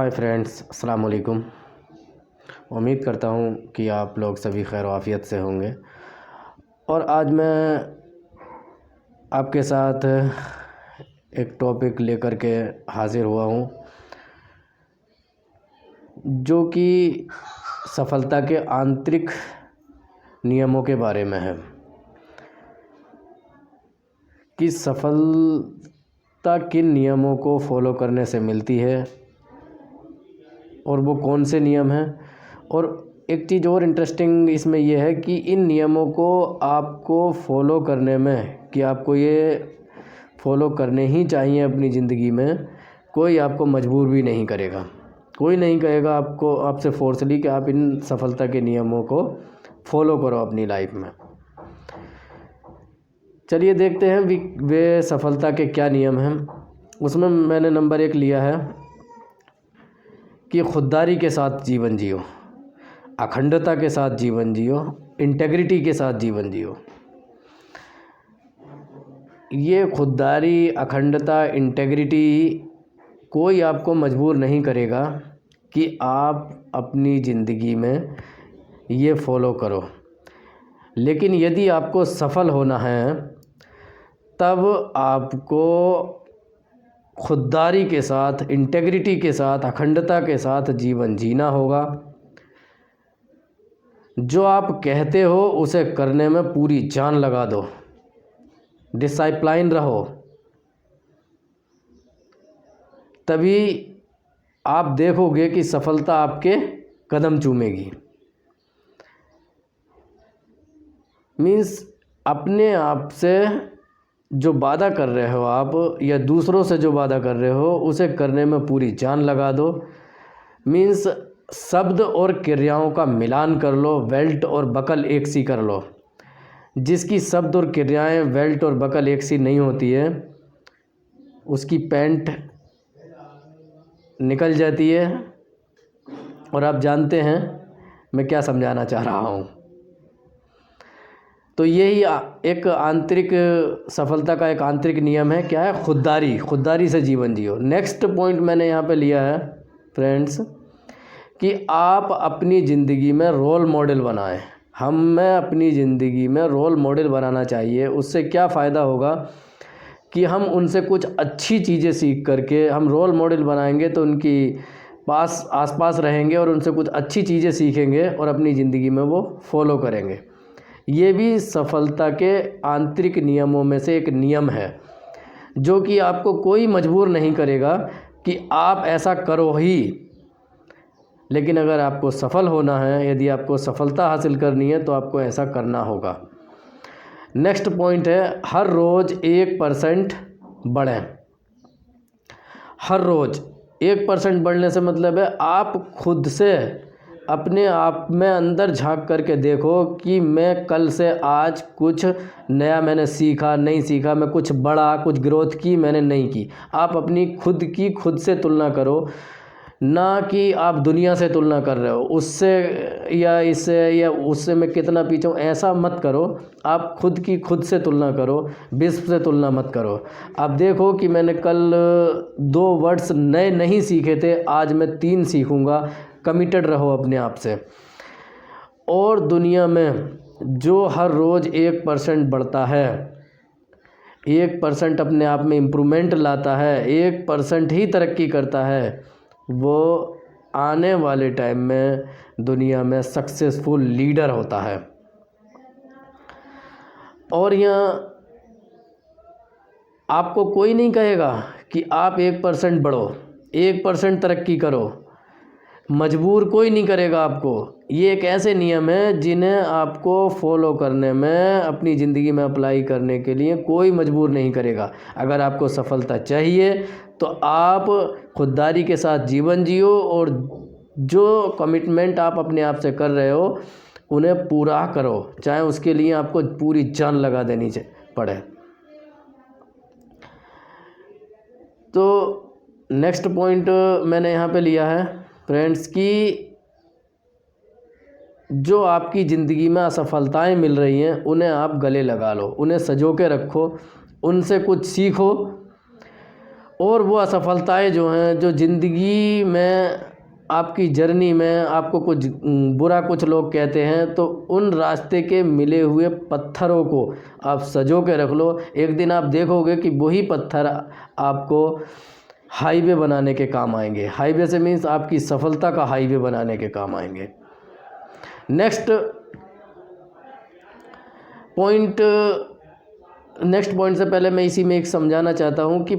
Hi friends, अस्सलाम वालेकुम। उम्मीद करता हूँ कि आप लोग सभी खैर आफियत से होंगे। और आज मैं आपके साथ एक टॉपिक लेकर के हाज़िर हुआ हूँ जो कि सफलता के आंतरिक नियमों के बारे में है कि सफलता किन नियमों को फॉलो करने से मिलती है और वो कौन से नियम हैं। और एक चीज़ और इंटरेस्टिंग इसमें यह है कि इन नियमों को आपको फॉलो करने में कि आपको ये फॉलो करने ही चाहिए अपनी ज़िंदगी में। कोई आपको मजबूर भी नहीं करेगा, कोई नहीं कहेगा आपसे फोर्सली कि आप इन सफलता के नियमों को फॉलो करो अपनी लाइफ में। चलिए देखते हैं वे सफलता के क्या नियम हैं। उसमें मैंने नंबर 1 लिया है कि खुददारी के साथ जीवन जियो, अखंडता के साथ जीवन जियो, इंटेग्रिटी के साथ जीवन जियो। ये खुददारी, अखंडता, इंटेग्रिटी कोई आपको मजबूर नहीं करेगा कि आप अपनी ज़िंदगी में ये फॉलो करो। लेकिन यदि आपको सफल होना है तब आपको खुददारी के साथ, इंटेग्रिटी के साथ, अखंडता के साथ जीवन जीना होगा। जो आप कहते हो उसे करने में पूरी जान लगा दो, डिसिप्लिन रहो, तभी आप देखोगे कि सफलता आपके कदम चूमेगी। मीन्स अपने आप से जो वादा कर रहे हो आप या दूसरों से जो वादा कर रहे हो उसे करने में पूरी जान लगा दो। मीन्स शब्द और क्रियाओं का मिलान कर लो, बेल्ट और बकल एक सी कर लो। जिसकी शब्द और क्रियाएं बेल्ट और बकल एक सी नहीं होती है उसकी पैंट निकल जाती है। और आप जानते हैं मैं क्या समझाना चाह रहा हूँ। तो यही एक आंतरिक सफलता का एक आंतरिक नियम है। क्या है? खुददारी। खुददारी से जीवन जियो। नेक्स्ट पॉइंट मैंने यहाँ पे लिया है फ्रेंड्स कि आप अपनी ज़िंदगी में रोल मॉडल बनाएं। हमें अपनी ज़िंदगी में रोल मॉडल बनाना चाहिए। उससे क्या फ़ायदा होगा कि हम उनसे कुछ अच्छी चीज़ें सीख करके हम रोल मॉडल बनाएंगे तो उनकी आसपास रहेंगे और उनसे कुछ अच्छी चीज़ें सीखेंगे और अपनी ज़िंदगी में वो फॉलो करेंगे। ये भी सफलता के आंतरिक नियमों में से एक नियम है जो कि आपको कोई मजबूर नहीं करेगा कि आप ऐसा करो ही। लेकिन अगर आपको सफल होना है, यदि आपको सफलता हासिल करनी है तो आपको ऐसा करना होगा। नेक्स्ट पॉइंट है हर रोज़ 1% बढ़ें। हर रोज़ 1% बढ़ने से मतलब है आप खुद से अपने आप में अंदर झांक करके देखो कि मैं कल से आज कुछ नया मैंने सीखा नहीं सीखा, मैं कुछ बड़ा कुछ ग्रोथ की मैंने नहीं की। आप अपनी खुद से तुलना करो, ना कि आप दुनिया से तुलना कर रहे हो उससे या इससे या उससे मैं कितना पीछे हूँ, ऐसा मत करो। आप खुद से तुलना करो, विश्व से तुलना मत करो। आप देखो कि मैंने कल 2 वर्ड्स नए नहीं सीखे थे, आज मैं 3 सीखूँगा। कमिटेड रहो अपने आप से। और दुनिया में जो हर रोज़ 1% बढ़ता है, 1% अपने आप में इम्प्रूवमेंट लाता है, 1% ही तरक्की करता है, वो आने वाले टाइम में दुनिया में सक्सेसफुल लीडर होता है। और यहाँ आपको कोई नहीं कहेगा कि आप 1% बढ़ो, 1% तरक्की करो, मजबूर कोई नहीं करेगा आपको। ये एक ऐसे नियम है जिन्हें आपको फॉलो करने में, अपनी ज़िंदगी में अप्लाई करने के लिए कोई मजबूर नहीं करेगा। अगर आपको सफलता चाहिए तो आप खुददारी के साथ जीवन जियो और जो कमिटमेंट आप अपने आप से कर रहे हो उन्हें पूरा करो, चाहे उसके लिए आपको पूरी जान लगा देनी पड़े। तो नेक्स्ट पॉइंट मैंने यहाँ पे लिया है फ्रेंड्स कि जो आपकी ज़िंदगी में असफलताएं मिल रही हैं उन्हें आप गले लगा लो, उन्हें सँजो के रखो, उनसे कुछ सीखो और वो असफलताएं जो हैं, जो ज़िंदगी में आपकी जर्नी में आपको कुछ बुरा कुछ लोग कहते हैं, तो उन रास्ते के मिले हुए पत्थरों को आप सजो के रख लो। एक दिन आप देखोगे कि वही पत्थर आपको हाईवे बनाने के काम आएंगे। हाईवे से मीन्स आपकी सफलता का हाईवे बनाने के काम आएंगे। नेक्स्ट पॉइंट से पहले मैं इसी में एक समझाना चाहता हूँ कि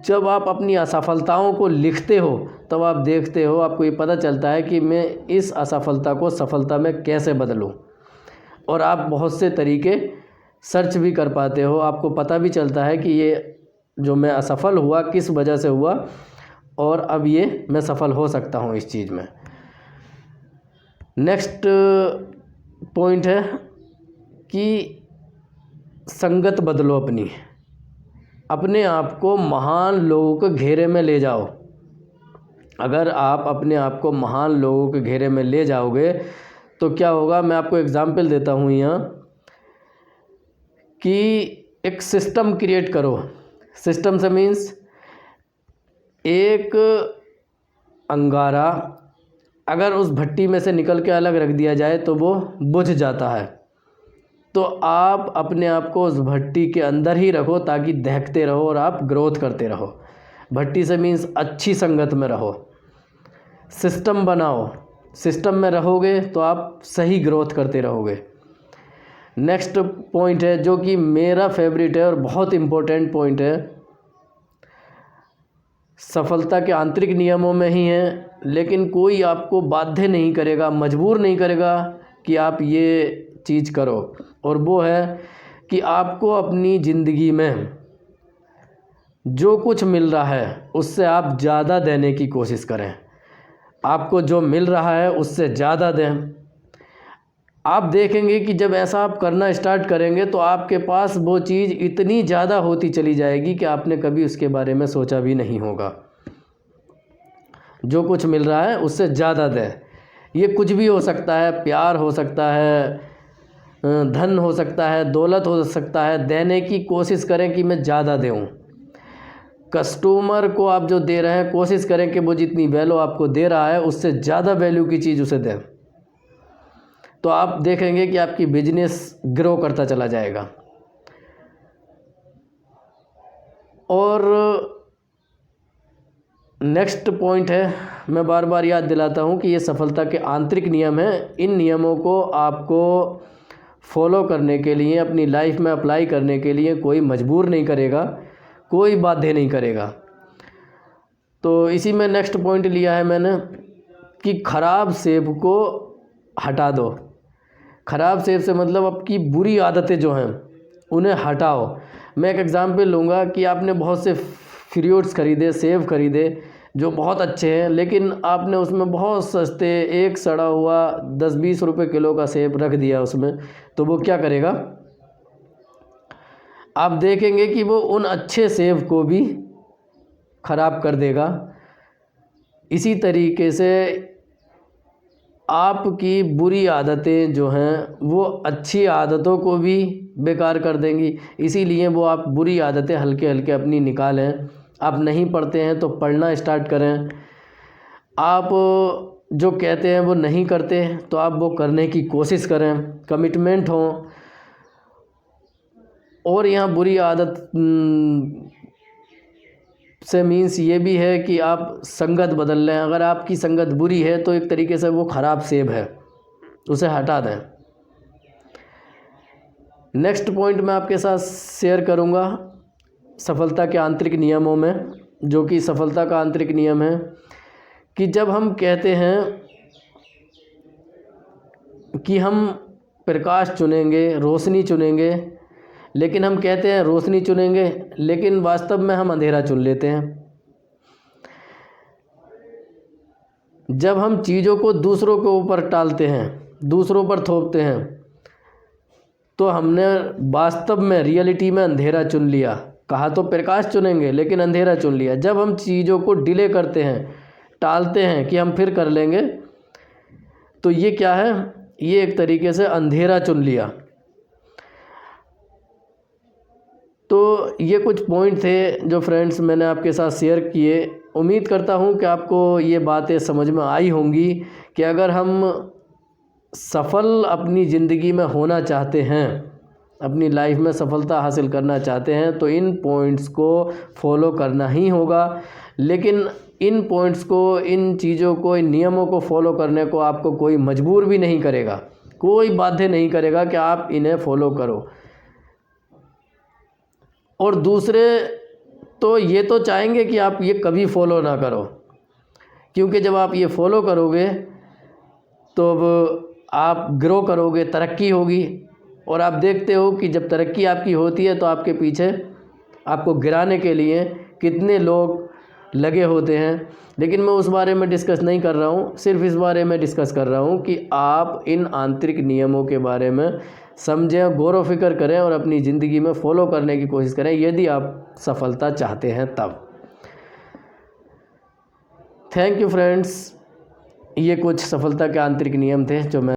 जब आप अपनी असफलताओं को लिखते हो तब आप देखते हो, आपको ये पता चलता है कि मैं इस असफलता को सफलता में कैसे बदलूं, और आप बहुत से तरीके सर्च भी कर पाते हो। आपको पता भी चलता है कि ये जो मैं असफल हुआ किस वजह से हुआ, और अब ये मैं सफल हो सकता हूँ इस चीज़ में। नेक्स्ट पॉइंट है कि संगत बदलो अपने आप को महान लोगों के घेरे में ले जाओ। अगर आप अपने आप को महान लोगों के घेरे में ले जाओगे तो क्या होगा, मैं आपको एग्जाम्पल देता हूँ यहाँ कि एक सिस्टम क्रिएट करो। सिस्टम से मीन्स एक अंगारा अगर उस भट्टी में से निकल के अलग रख दिया जाए तो वो बुझ जाता है। तो आप अपने आप को उस भट्टी के अंदर ही रखो ताकि दहकते रहो और आप ग्रोथ करते रहो। भट्टी से मीन्स अच्छी संगत में रहो, सिस्टम बनाओ। सिस्टम में रहोगे तो आप सही ग्रोथ करते रहोगे। नेक्स्ट पॉइंट है जो कि मेरा फेवरेट है और बहुत इम्पोर्टेंट पॉइंट है, सफलता के आंतरिक नियमों में ही है, लेकिन कोई आपको बाध्य नहीं करेगा, मजबूर नहीं करेगा कि आप ये चीज़ करो। और वो है कि आपको अपनी ज़िंदगी में जो कुछ मिल रहा है उससे आप ज़्यादा देने की कोशिश करें। आपको जो मिल रहा है उससे ज़्यादा दें। आप देखेंगे कि जब ऐसा आप करना स्टार्ट करेंगे तो आपके पास वो चीज़ इतनी ज़्यादा होती चली जाएगी कि आपने कभी उसके बारे में सोचा भी नहीं होगा। जो कुछ मिल रहा है उससे ज़्यादा दें। ये कुछ भी हो सकता है, प्यार हो सकता है, धन हो सकता है, दौलत हो सकता है। देने की कोशिश करें कि मैं ज़्यादा दूँ। कस्टमर को आप जो दे रहे हैं कोशिश करें कि वो जितनी वैल्यू आपको दे रहा है उससे ज़्यादा वैल्यू की चीज़ उसे दें। तो आप देखेंगे कि आपकी बिजनेस ग्रो करता चला जाएगा। और नेक्स्ट पॉइंट है, मैं बार बार याद दिलाता हूँ कि ये सफलता के आंतरिक नियम हैं। इन नियमों को आपको फॉलो करने के लिए, अपनी लाइफ में अप्लाई करने के लिए कोई मजबूर नहीं करेगा, कोई बाध्य नहीं करेगा। तो इसी में नेक्स्ट पॉइंट लिया है मैंने कि ख़राब सेब को हटा दो। ख़राब सेब से मतलब आपकी बुरी आदतें जो हैं उन्हें हटाओ। मैं एक एग्ज़ाम्पल लूँगा कि आपने बहुत से फ्रूट्स खरीदे, सेब खरीदे जो बहुत अच्छे हैं, लेकिन आपने उसमें बहुत सस्ते एक सड़ा हुआ 10-20 रुपये किलो का सेब रख दिया उसमें, तो वो क्या करेगा, आप देखेंगे कि वो उन अच्छे सेब को भी ख़राब कर देगा। इसी तरीके से आपकी बुरी आदतें जो हैं वो अच्छी आदतों को भी बेकार कर देंगी। इसीलिए वो आप बुरी आदतें हल्के हल्के अपनी निकालें। आप नहीं पढ़ते हैं तो पढ़ना स्टार्ट करें। आप जो कहते हैं वो नहीं करते तो आप वो करने की कोशिश करें, कमिटमेंट हो। और यहाँ बुरी आदत से मीन्स ये भी है कि आप संगत बदल लें। अगर आपकी संगत बुरी है तो एक तरीके से वो ख़राब सेब है, उसे हटा दें। नेक्स्ट पॉइंट मैं आपके साथ शेयर करूँगा सफलता के आंतरिक नियमों में, जो कि सफलता का आंतरिक नियम है कि जब हम कहते हैं कि हम प्रकाश चुनेंगे, रोशनी चुनेंगे, लेकिन हम कहते हैं रोशनी चुनेंगे लेकिन वास्तव में हम अंधेरा चुन लेते हैं। जब हम चीज़ों को दूसरों के ऊपर टालते हैं, दूसरों पर थोपते हैं, तो हमने वास्तव में रियलिटी में अंधेरा चुन लिया। कहा तो प्रकाश चुनेंगे लेकिन अंधेरा चुन लिया। जब हम चीज़ों को डिले करते हैं, टालते हैं कि हम फिर कर लेंगे, तो ये क्या है, ये एक तरीके से अंधेरा चुन लिया। तो ये कुछ पॉइंट थे जो फ्रेंड्स मैंने आपके साथ शेयर किए। उम्मीद करता हूँ कि आपको ये बातें समझ में आई होंगी कि अगर हम सफल अपनी ज़िंदगी में होना चाहते हैं, अपनी लाइफ में सफलता हासिल करना चाहते हैं, तो इन पॉइंट्स को फॉलो करना ही होगा। लेकिन इन पॉइंट्स को, इन चीज़ों को, इन नियमों को फॉलो करने को आपको कोई मजबूर भी नहीं करेगा, कोई बाध्य नहीं करेगा कि आप इन्हें फॉलो करो। और दूसरे तो ये तो चाहेंगे कि आप ये कभी फॉलो ना करो, क्योंकि जब आप ये फॉलो करोगे तो अब आप ग्रो करोगे, तरक्की होगी। और आप देखते हो कि जब तरक्की आपकी होती है तो आपके पीछे आपको गिराने के लिए कितने लोग लगे होते हैं। लेकिन मैं उस बारे में डिस्कस नहीं कर रहा हूँ, सिर्फ इस बारे में डिस्कस कर रहा हूँ कि आप इन आंतरिक नियमों के बारे में समझें, गौर व फिक्र करें और अपनी ज़िंदगी में फॉलो करने की कोशिश करें, यदि आप सफलता चाहते हैं तब। Thank you friends. ये कुछ सफलता के आंतरिक नियम थे जो मैं